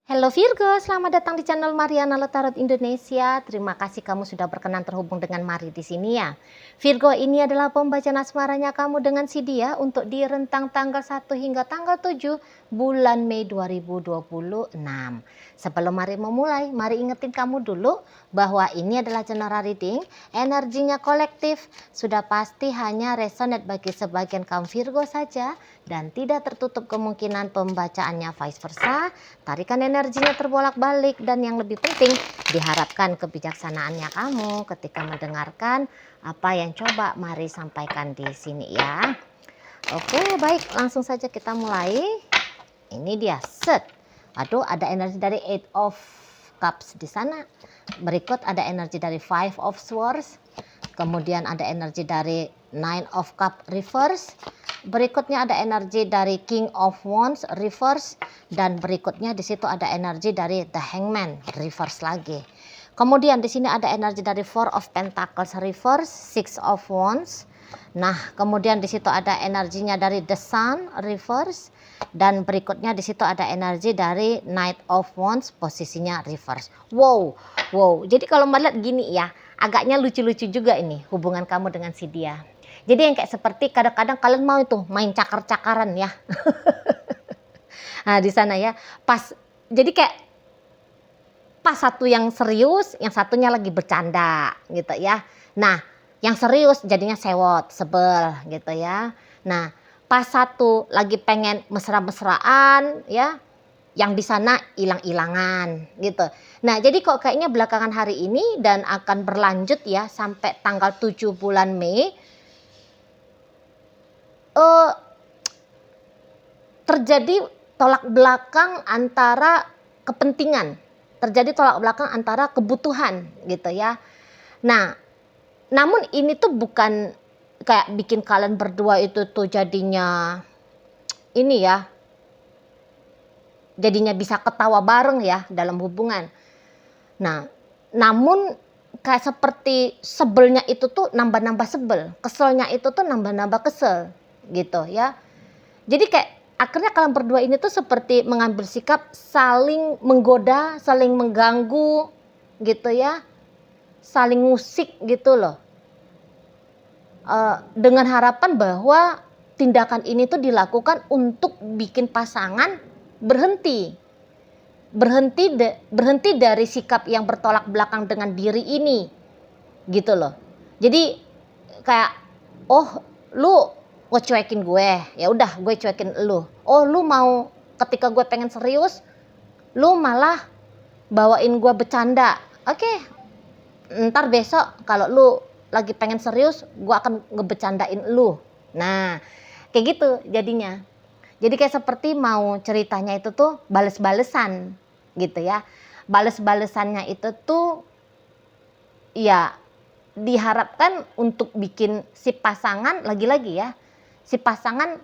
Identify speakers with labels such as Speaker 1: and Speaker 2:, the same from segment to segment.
Speaker 1: Halo Virgo, selamat datang di channel Mariana Tarot Indonesia. Terima kasih kamu sudah berkenan terhubung dengan Mari di sini ya. Virgo, ini adalah pembacaan asmaranya kamu dengan si dia untuk di rentang tanggal 1 hingga tanggal 7 bulan Mei 2026. Sebelum Mari memulai, mari ingetin kamu dulu bahwa ini adalah general reading, energinya kolektif, sudah pasti hanya resonate bagi sebagian kaum Virgo saja dan tidak tertutup kemungkinan pembacaannya vice versa. Tarikan energinya terbolak-balik dan yang lebih penting diharapkan kebijaksanaannya kamu ketika mendengarkan apa yang coba Mari sampaikan di sini ya. Oke, baik, langsung saja kita mulai. Ini dia set. Aduh, ada energi dari Eight of Cups di sana. Berikut ada energi dari Five of Swords. Kemudian ada energi dari Nine of Cups reverse. Berikutnya ada energi dari King of Wands reverse, dan berikutnya di situ ada energi dari The Hangman reverse lagi. Kemudian di sini ada energi dari Four of Pentacles reverse, Six of Wands. Nah, kemudian di situ ada energinya dari The Sun reverse, dan berikutnya di situ ada energi dari Knight of Wands posisinya reverse. Wow. Jadi kalau melihat gini ya, agaknya lucu-lucu juga ini hubungan kamu dengan si dia. Jadi yang kayak seperti kadang-kadang kalian mau itu main cakar-cakaran ya. Nah, di sana ya. Jadi kayak pas satu yang serius, yang satunya lagi bercanda gitu ya. Nah, yang serius jadinya sewot, sebel gitu ya. Nah, pas satu lagi pengen mesra-mesraan ya, yang di sana hilang-hilangan gitu. Nah, jadi kok kayaknya belakangan hari ini dan akan berlanjut ya sampai tanggal 7 bulan Mei. Terjadi tolak belakang antara kepentingan, terjadi tolak belakang antara kebutuhan gitu ya. Nah, namun ini tuh bukan kayak bikin kalian berdua itu tuh jadinya ini ya, jadinya bisa ketawa bareng ya dalam hubungan. Nah, namun kayak seperti sebelnya itu tuh nambah-nambah sebel, keselnya itu tuh nambah-nambah kesel gitu ya. Jadi kayak akhirnya kalian berdua ini tuh seperti mengambil sikap saling menggoda, saling mengganggu gitu ya, saling ngusik gitu loh. Dengan harapan bahwa tindakan ini tuh dilakukan untuk bikin pasangan berhenti dari sikap yang bertolak belakang dengan diri ini gitu loh. Jadi kayak, oh lu ngecuekin gue, ya udah gue cuekin lu. Oh lu mau ketika gue pengen serius, lu malah bawain gue bercanda. Oke, ntar besok kalau lu lagi pengen serius, gue akan ngebecandain lu. Nah, kayak gitu jadinya. Jadi kayak seperti mau ceritanya itu tuh bales-balesan gitu ya. Bales-balesannya itu tuh ya diharapkan untuk bikin si pasangan lagi-lagi ya, si pasangan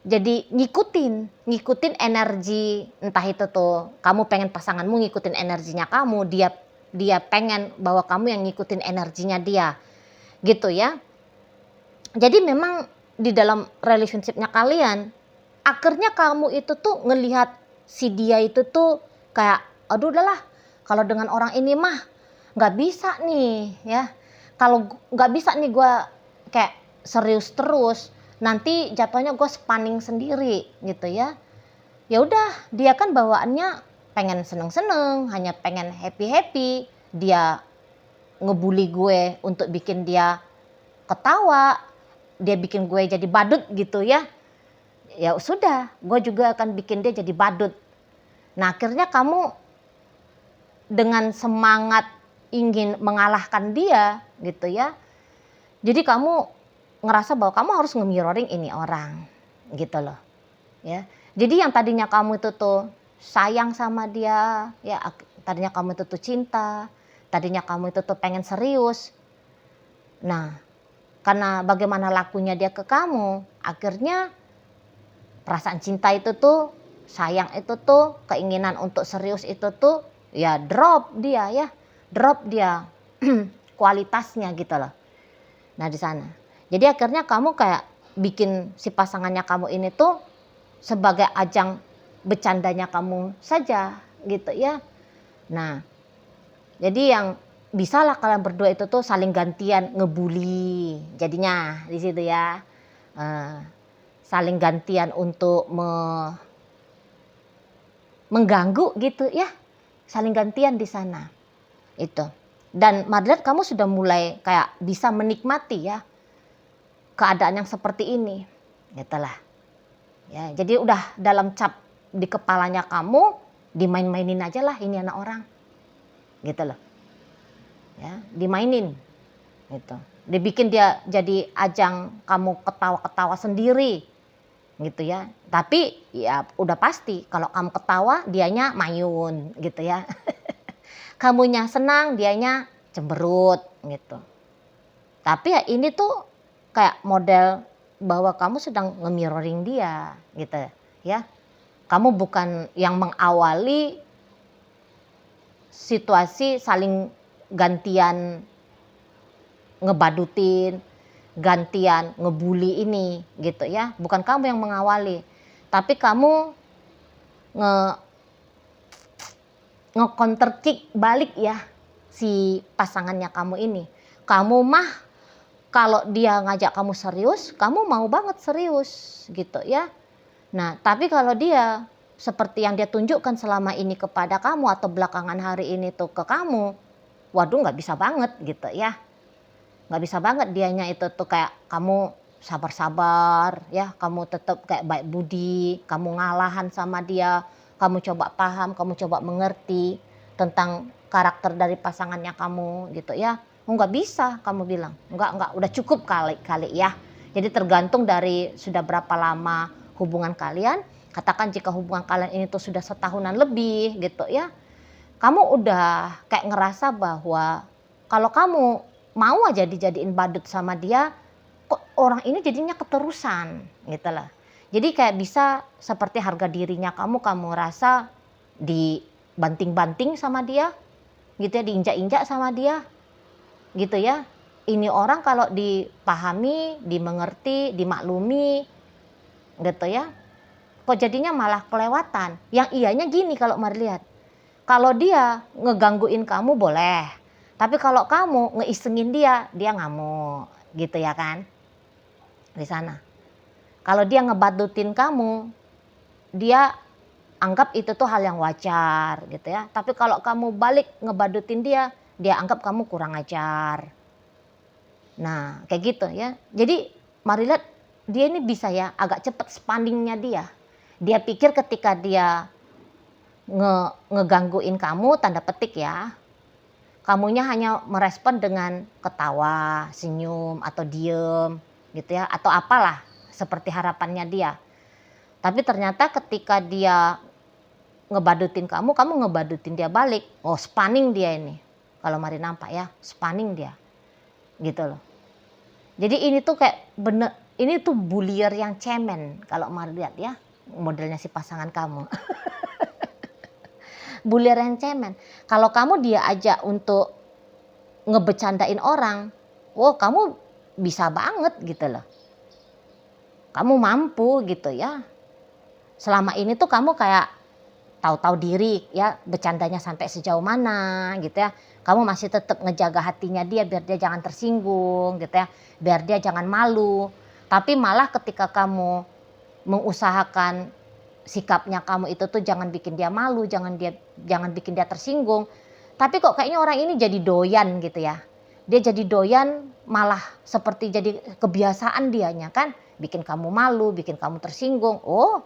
Speaker 1: jadi ngikutin energi, entah itu tuh kamu pengen pasanganmu ngikutin energinya kamu, dia pengen bahwa kamu yang ngikutin energinya dia gitu ya. Jadi memang di dalam relationshipnya kalian akhirnya kamu itu tuh ngelihat si dia itu tuh kayak, aduh udahlah kalau dengan orang ini mah nggak bisa nih ya, kalau nggak bisa nih gue kayak serius terus, nanti jatuhnya gue spanning sendiri gitu ya. Ya udah, dia kan bawaannya pengen seneng-seneng, hanya pengen happy-happy, dia ngebully gue untuk bikin dia ketawa, dia bikin gue jadi badut gitu ya. Ya sudah, gue juga akan bikin dia jadi badut. Nah, akhirnya kamu dengan semangat ingin mengalahkan dia gitu ya. Jadi kamu ngerasa bahwa kamu harus nge-mirroring ini orang gitu loh. Ya. Jadi yang tadinya kamu itu tuh sayang sama dia, ya tadinya kamu itu tuh cinta, tadinya kamu itu tuh pengen serius. Nah, karena bagaimana lakunya dia ke kamu, akhirnya perasaan cinta itu tuh, sayang itu tuh, keinginan untuk serius itu tuh ya drop dia kualitasnya gitu loh. Nah di sana. Jadi akhirnya kamu kayak bikin si pasangannya kamu ini tuh sebagai ajang bercandanya kamu saja gitu ya. Nah, jadi yang bisalah kalian berdua itu tuh saling gantian ngebully jadinya di situ ya. Eh, saling gantian untuk mengganggu gitu ya. Saling gantian di sana. Itu. Dan Madlet kamu sudah mulai kayak bisa menikmati ya keadaan yang seperti ini. Gitulah. Ya, jadi udah dalam cap di kepalanya kamu dimain-mainin aja lah ini anak orang. Gitu loh. Ya, dimainin gitu. Dibikin dia jadi ajang kamu ketawa-ketawa sendiri gitu ya. Tapi ya udah pasti kalau kamu ketawa dianya mayun gitu ya. Kamunya senang dianya cemberut gitu. Tapi ya ini tuh kayak model bahwa kamu sedang nge-mirroring dia gitu ya. Kamu bukan yang mengawali situasi saling gantian ngebadutin, gantian ngebully ini gitu ya. Bukan kamu yang mengawali, tapi kamu nge-counter kick balik ya si pasangannya kamu ini. Kamu mah kalau dia ngajak kamu serius, kamu mau banget serius gitu ya. Nah, tapi kalau dia seperti yang dia tunjukkan selama ini kepada kamu atau belakangan hari ini tuh ke kamu, waduh nggak bisa banget gitu ya. Nggak bisa banget dianya itu tuh kayak kamu sabar-sabar ya, kamu tetap kayak baik budi, kamu ngalahan sama dia, kamu coba paham, kamu coba mengerti tentang karakter dari pasangannya kamu gitu ya. Oh, nggak bisa kamu bilang, nggak udah cukup kali ya. Jadi tergantung dari sudah berapa lama hubungan kalian. Katakan jika hubungan kalian ini tuh sudah setahunan lebih gitu ya, kamu udah kayak ngerasa bahwa kalau kamu mau aja dijadiin badut sama dia, kok orang ini jadinya keterusan gitu lah. Jadi kayak bisa seperti harga dirinya kamu rasa dibanting-banting sama dia gitu ya, diinjak-injak sama dia gitu ya. Ini orang kalau dipahami, dimengerti, dimaklumi gitu ya, kok jadinya malah kelewatan. Yang ianya gini kalau mari lihat, kalau dia ngegangguin kamu boleh, tapi kalau kamu ngeisengin dia ngamuk gitu ya kan di sana. Kalau dia ngebadutin kamu, dia anggap itu tuh hal yang wajar gitu ya. Tapi kalau kamu balik ngebadutin dia anggap kamu kurang ajar. Nah kayak gitu ya. Jadi mari lihat dia ini bisa ya agak cepet spanningnya dia. Dia pikir ketika dia ngegangguin kamu tanda petik ya, kamunya hanya merespon dengan ketawa, senyum atau diem gitu ya, atau apalah seperti harapannya dia. Tapi ternyata ketika dia ngebadutin kamu ngebadutin dia balik. Oh, spanning dia ini. Kalau mari nampak ya, spanning dia. Gitu loh. Jadi ini tuh kayak bener, ini tuh bullier yang cemen kalau mari lihat ya, modelnya si pasangan kamu. Bullier yang cemen. Kalau kamu dia ajak untuk ngebecandain orang, wow kamu bisa banget gitu loh. Kamu mampu gitu ya. Selama ini tuh kamu kayak tahu-tahu diri ya, bercandanya sampai sejauh mana gitu ya. Kamu masih tetap ngejaga hatinya dia biar dia jangan tersinggung gitu ya. Biar dia jangan malu. Tapi malah ketika kamu mengusahakan sikapnya kamu itu tuh jangan bikin dia malu, jangan bikin dia tersinggung. Tapi kok kayaknya orang ini jadi doyan gitu ya. Dia jadi doyan malah seperti jadi kebiasaan dianya kan. Bikin kamu malu, bikin kamu tersinggung. Oh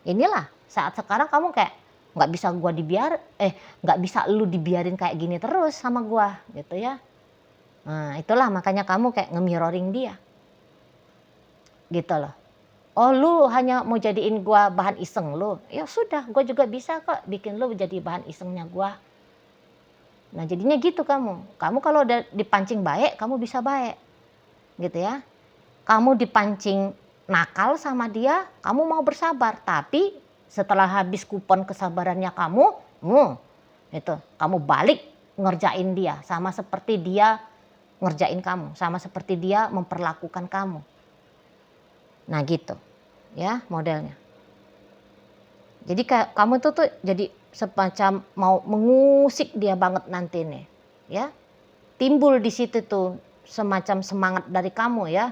Speaker 1: inilah saat sekarang kamu kayak nggak bisa lu dibiarin kayak gini terus sama gua gitu ya. Nah itulah makanya kamu kayak nge-mirroring dia. Gitu loh. Oh lu hanya mau jadiin gua bahan iseng lu. Ya sudah gua juga bisa kok bikin lu jadi bahan isengnya gua. Nah jadinya gitu kamu. Kamu kalau udah dipancing baik kamu bisa baik. Gitu ya. Kamu dipancing nakal sama dia kamu mau bersabar. Tapi setelah habis kupon kesabarannya kamu, itu kamu balik ngerjain dia sama seperti dia ngerjain kamu, sama seperti dia memperlakukan kamu. Nah gitu ya modelnya. Jadi kamu tuh jadi semacam mau mengusik dia banget nanti nih, ya. Timbul di situ tuh semacam semangat dari kamu ya.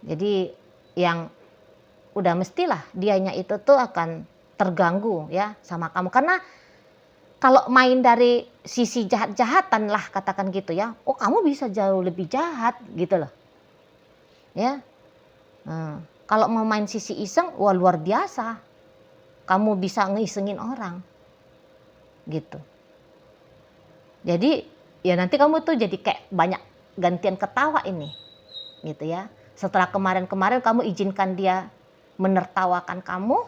Speaker 1: Jadi yang udah mestilah dianya itu tuh akan terganggu ya sama kamu. Karena kalau main dari sisi jahat-jahatan lah katakan gitu ya. Oh kamu bisa jauh lebih jahat gitu loh. Ya. Kalau mau main sisi iseng, wah luar biasa. Kamu bisa ngeisengin orang. Gitu. Jadi ya nanti kamu tuh jadi kayak banyak gantian ketawa ini. Gitu ya. Setelah kemarin-kemarin kamu izinkan dia menertawakan kamu,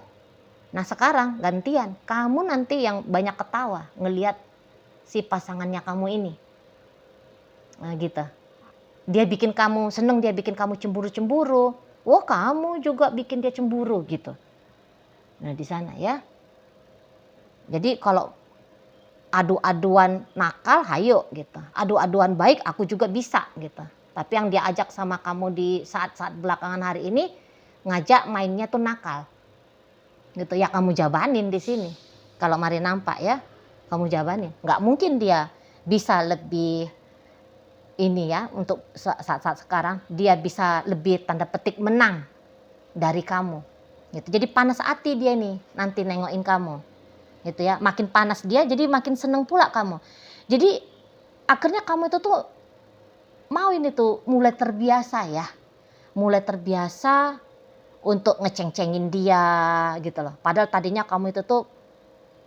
Speaker 1: nah sekarang gantian, kamu nanti yang banyak ketawa ngelihat si pasangannya kamu ini. Nah gitu. Dia bikin kamu seneng, dia bikin kamu cemburu-cemburu. Wah kamu juga bikin dia cemburu gitu. Nah di sana ya. Jadi kalau adu-aduan nakal, hayo gitu. Adu-aduan baik aku juga bisa gitu. Tapi yang dia ajak sama kamu di saat-saat belakangan hari ini, ngajak mainnya tuh nakal. Gitu ya kamu jabanin di sini. Kalau mari nampak ya, kamu jabanin. Nggak mungkin dia bisa lebih ini ya, untuk saat-saat sekarang dia bisa lebih tanda petik menang dari kamu. Gitu. Jadi panas hati dia nih nanti nengokin kamu. Gitu ya, makin panas dia jadi makin seneng pula kamu. Jadi akhirnya kamu itu tuh mau ini tuh mulai terbiasa ya. Mulai terbiasa untuk ngeceng-cengin dia gitu loh. Padahal tadinya kamu itu tuh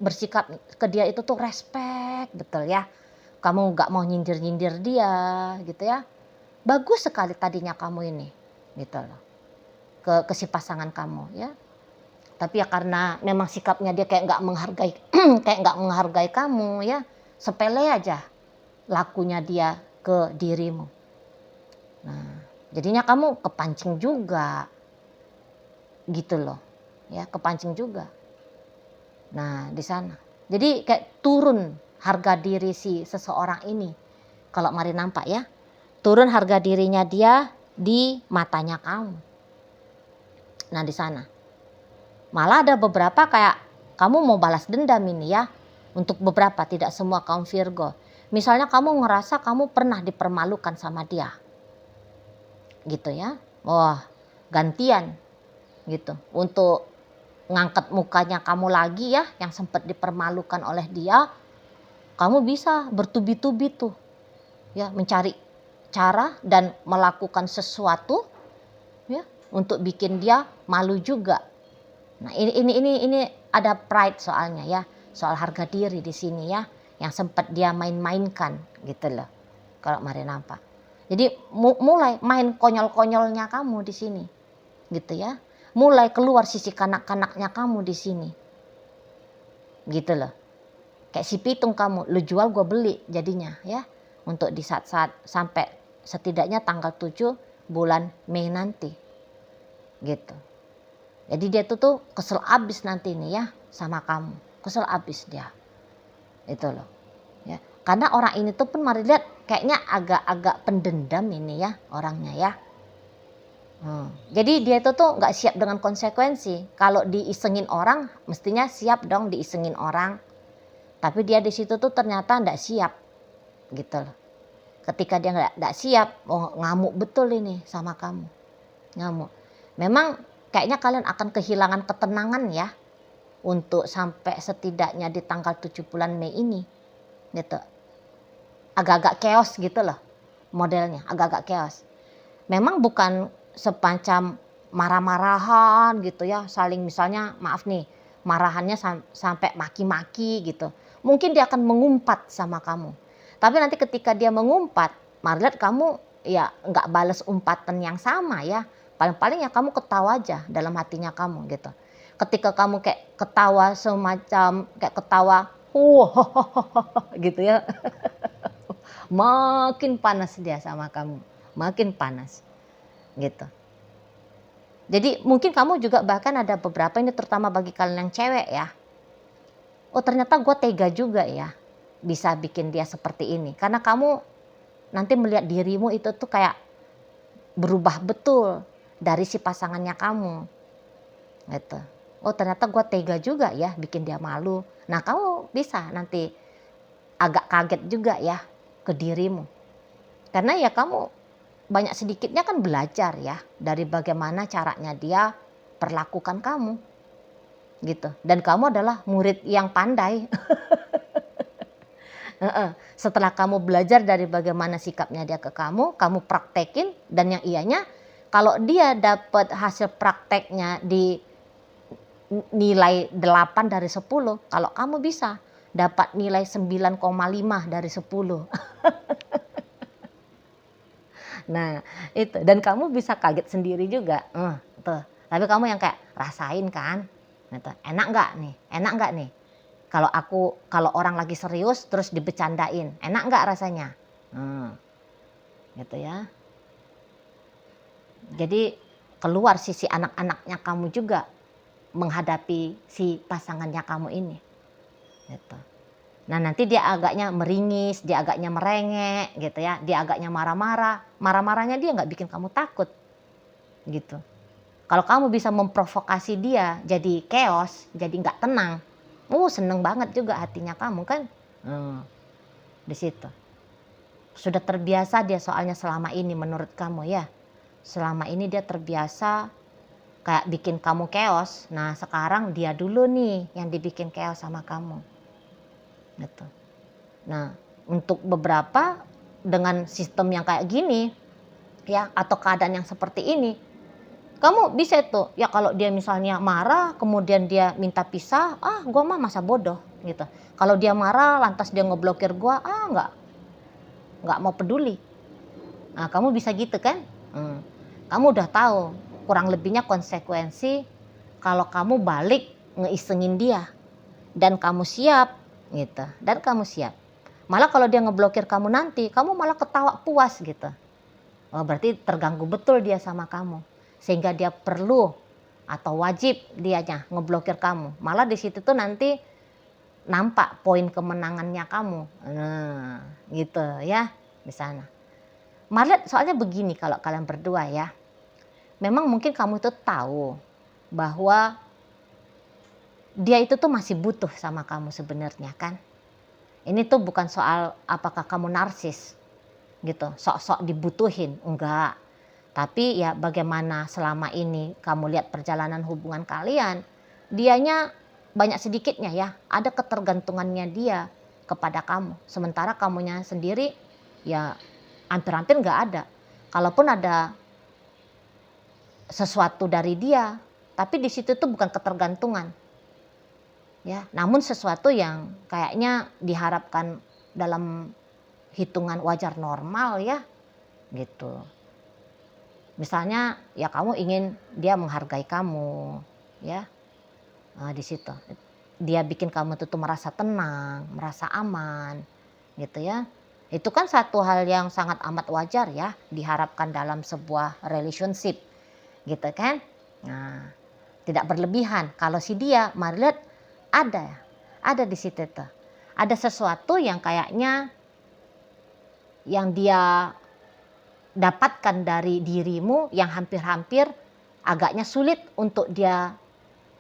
Speaker 1: bersikap ke dia itu tuh respect betul ya. Kamu gak mau nyindir-nyindir dia gitu ya. Bagus sekali tadinya kamu ini gitu loh. Ke si pasangan kamu ya. Tapi ya karena memang sikapnya dia kayak gak menghargai kayak gak menghargai kamu ya. Sepele aja lakunya dia ke dirimu. Nah, jadinya kamu kepancing juga. Gitu loh. Ya, kepancing juga. Nah, di sana. Jadi kayak turun harga diri si seseorang ini. Kalau mari nampak ya. Turun harga dirinya dia di matanya kamu. Nah, di sana. Malah ada beberapa kayak kamu mau balas dendam ini ya. Untuk beberapa, tidak semua kaum Virgo. Misalnya kamu ngerasa kamu pernah dipermalukan sama dia. Gitu ya. Wah, gantian gitu. Untuk ngangkat mukanya kamu lagi ya, yang sempat dipermalukan oleh dia, kamu bisa bertubi-tubi tuh ya, mencari cara dan melakukan sesuatu ya untuk bikin dia malu juga. Nah ini ada pride soalnya ya, soal harga diri di sini ya, yang sempat dia main-mainkan gitu loh. Kalau mari nampak. Jadi mulai main konyol-konyolnya kamu di sini gitu ya. Mulai keluar sisi kanak-kanaknya kamu di sini. Gitu loh. Kayak si pitung kamu, lu jual gue beli jadinya ya. Untuk di saat-saat sampai setidaknya tanggal 7 bulan Mei nanti. Gitu. Jadi dia tuh kesel abis nanti nih ya sama kamu. Kesel abis dia. Itu loh. Ya. Karena orang ini tuh pun mari lihat kayaknya agak-agak pendendam ini ya orangnya ya. Jadi dia itu tuh nggak siap dengan konsekuensi. Kalau diisengin orang, mestinya siap dong diisengin orang. Tapi dia di situ tuh ternyata nggak siap, gitu loh. Ketika dia nggak siap, ngamuk betul ini sama kamu, ngamuk. Memang kayaknya kalian akan kehilangan ketenangan ya, untuk sampai setidaknya di tanggal 7 bulan Mei ini, gitu. Agak-agak chaos gitu loh, modelnya, agak-agak chaos. Memang bukan semacam marah-marahan gitu ya, saling misalnya maaf nih, marahannya sampai maki-maki gitu. Mungkin dia akan mengumpat sama kamu. Tapi nanti ketika dia mengumpat, lihat kamu ya nggak balas umpatan yang sama ya. Paling-paling ya kamu ketawa aja dalam hatinya kamu gitu. Ketika kamu kayak ketawa semacam kayak ketawa, gitu ya. Makin panas dia sama kamu, makin panas. Gitu. Jadi mungkin kamu juga bahkan ada beberapa ini terutama bagi kalian yang cewek ya. Oh ternyata gue tega juga ya bisa bikin dia seperti ini. Karena kamu nanti melihat dirimu itu tuh kayak berubah betul dari si pasangannya kamu. Gitu. oh ternyata gue tega juga ya bikin dia malu. Nah kamu bisa nanti agak kaget juga ya ke dirimu. Karena ya kamu banyak sedikitnya kan belajar ya dari bagaimana caranya dia perlakukan kamu gitu. Dan kamu adalah murid yang pandai. Setelah kamu belajar dari bagaimana sikapnya dia ke kamu praktekin, dan yang ianya kalau dia dapat hasil prakteknya di nilai 8 dari 10, kalau kamu bisa dapat nilai 9,5 dari 10. Nah itu, dan kamu bisa kaget sendiri juga. Tuh. Tapi kamu yang kayak rasain kan gitu. Enak nggak nih kalau orang lagi serius terus dibecandain, enak nggak rasanya? Gitu ya. Jadi keluar sisi anak-anaknya kamu juga menghadapi si pasangannya kamu ini gitu. Nah nanti dia agaknya meringis, dia agaknya merengek gitu ya, dia agaknya marah-marahnya dia nggak bikin kamu takut gitu. Kalau kamu bisa memprovokasi dia jadi chaos, jadi nggak tenang, seneng banget juga hatinya kamu kan. Di situ sudah terbiasa dia, soalnya selama ini menurut kamu ya, selama ini dia terbiasa kayak bikin kamu chaos. Nah sekarang dia dulu nih yang dibikin chaos sama kamu gitu. Nah untuk beberapa dengan sistem yang kayak gini ya, atau keadaan yang seperti ini, kamu bisa tuh ya, kalau dia misalnya marah kemudian dia minta pisah, gua mah masa bodoh gitu. Kalau dia marah lantas dia ngeblokir gua, nggak mau peduli. Nah kamu bisa gitu kan. Kamu udah tahu kurang lebihnya konsekuensi kalau kamu balik ngeisengin dia, dan kamu siap gitu, dan kamu siap. Malah kalau dia ngeblokir kamu nanti, kamu malah ketawa puas gitu. Berarti terganggu betul dia sama kamu, sehingga dia perlu atau wajib dianya ngeblokir kamu. Malah di situ tuh nanti nampak poin kemenangannya kamu. Nah, gitu ya di sana. Malah soalnya begini, kalau kalian berdua ya, memang mungkin kamu itu tahu bahwa dia itu tuh masih butuh sama kamu sebenarnya kan. Ini tuh bukan soal apakah kamu narsis gitu, sok-sok dibutuhin, enggak. Tapi ya bagaimana selama ini kamu lihat perjalanan hubungan kalian, dianya banyak sedikitnya ya ada ketergantungannya dia kepada kamu. Sementara kamunya sendiri ya hampir-hampir nggak ada. Kalaupun ada sesuatu dari dia, tapi di situ tuh bukan ketergantungan. Ya, namun sesuatu yang kayaknya diharapkan dalam hitungan wajar normal ya, gitu. Misalnya ya kamu ingin dia menghargai kamu, ya. Di situ dia bikin kamu tuh merasa tenang, merasa aman, gitu ya. Itu kan satu hal yang sangat amat wajar ya, diharapkan dalam sebuah relationship, gitu kan. Nah, tidak berlebihan. Kalau si dia, mari lihat ada di situ tuh. Ada sesuatu yang kayaknya yang dia dapatkan dari dirimu yang hampir-hampir agaknya sulit untuk dia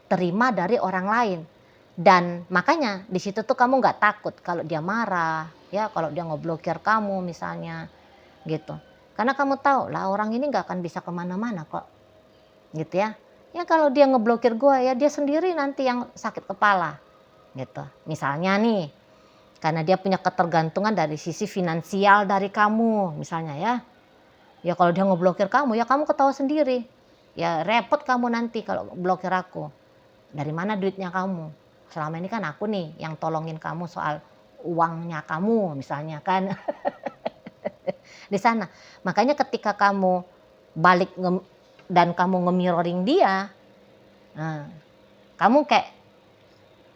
Speaker 1: terima dari orang lain. Dan makanya di situ tuh kamu nggak takut kalau dia marah, ya kalau dia ngeblokir kamu misalnya, gitu. Karena kamu tahu lah orang ini nggak akan bisa kemana-mana kok, gitu ya. Ya kalau dia ngeblokir gue ya dia sendiri nanti yang sakit kepala, gitu. Misalnya nih, karena dia punya ketergantungan dari sisi finansial dari kamu, misalnya ya. Ya kalau dia ngeblokir kamu ya kamu ketawa sendiri. Ya repot kamu nanti kalau blokir aku. Dari mana duitnya kamu? Selama ini kan aku nih yang tolongin kamu soal uangnya kamu misalnya kan. Di sana. Makanya ketika kamu balik dan kamu nge-mirroring dia, kamu kayak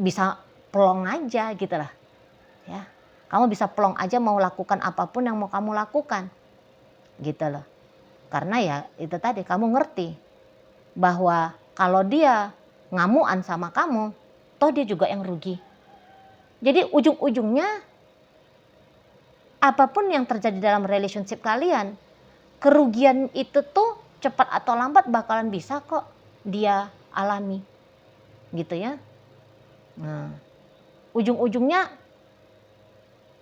Speaker 1: bisa plong aja gitu lah. Ya. Kamu bisa plong aja mau lakukan apapun yang mau kamu lakukan. Gitu loh. Karena ya itu tadi, kamu ngerti bahwa kalau dia ngamuan sama kamu, toh dia juga yang rugi. Jadi ujung-ujungnya apapun yang terjadi dalam relationship kalian, kerugian itu tuh cepat atau lambat bakalan bisa kok dia alami. gitu ya. Nah, ujung-ujungnya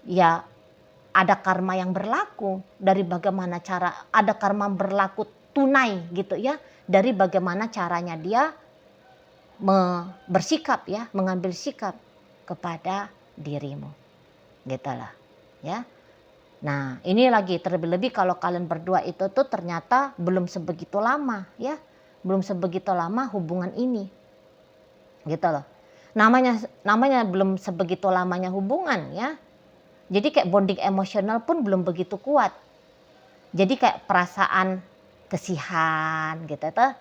Speaker 1: ya ada karma yang berlaku dari bagaimana cara, ada karma berlaku tunai gitu ya, dari bagaimana caranya dia bersikap ya, mengambil sikap kepada dirimu gitu lah ya. Nah ini lagi terlebih-lebih kalau kalian berdua itu tuh ternyata belum sebegitu lama ya, belum sebegitu lama hubungan ini gitu loh. Namanya belum sebegitu lamanya hubungan ya. Jadi kayak bonding emosional pun belum begitu kuat. Jadi kayak perasaan kasihan gitu tuh.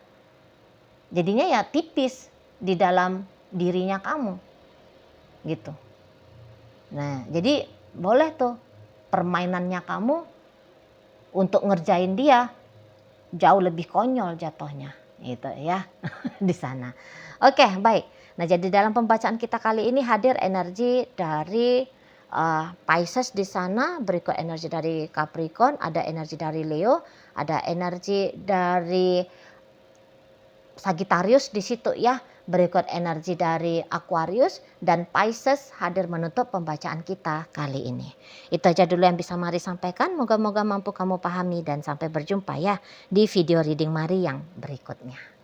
Speaker 1: Jadinya ya tipis di dalam dirinya kamu gitu. Nah jadi boleh tuh permainannya kamu untuk ngerjain dia jauh lebih konyol jatuhnya gitu ya di sana. Oke baik. Nah jadi dalam pembacaan kita kali ini hadir energi dari Pisces di sana, berikut energi dari Capricorn, ada energi dari Leo, ada energi dari Sagittarius di situ ya, berikut energi dari Aquarius dan Pisces hadir menutup pembacaan kita kali ini. Itu aja dulu yang bisa Mari sampaikan, moga-moga mampu kamu pahami dan sampai berjumpa ya di video reading Mari yang berikutnya.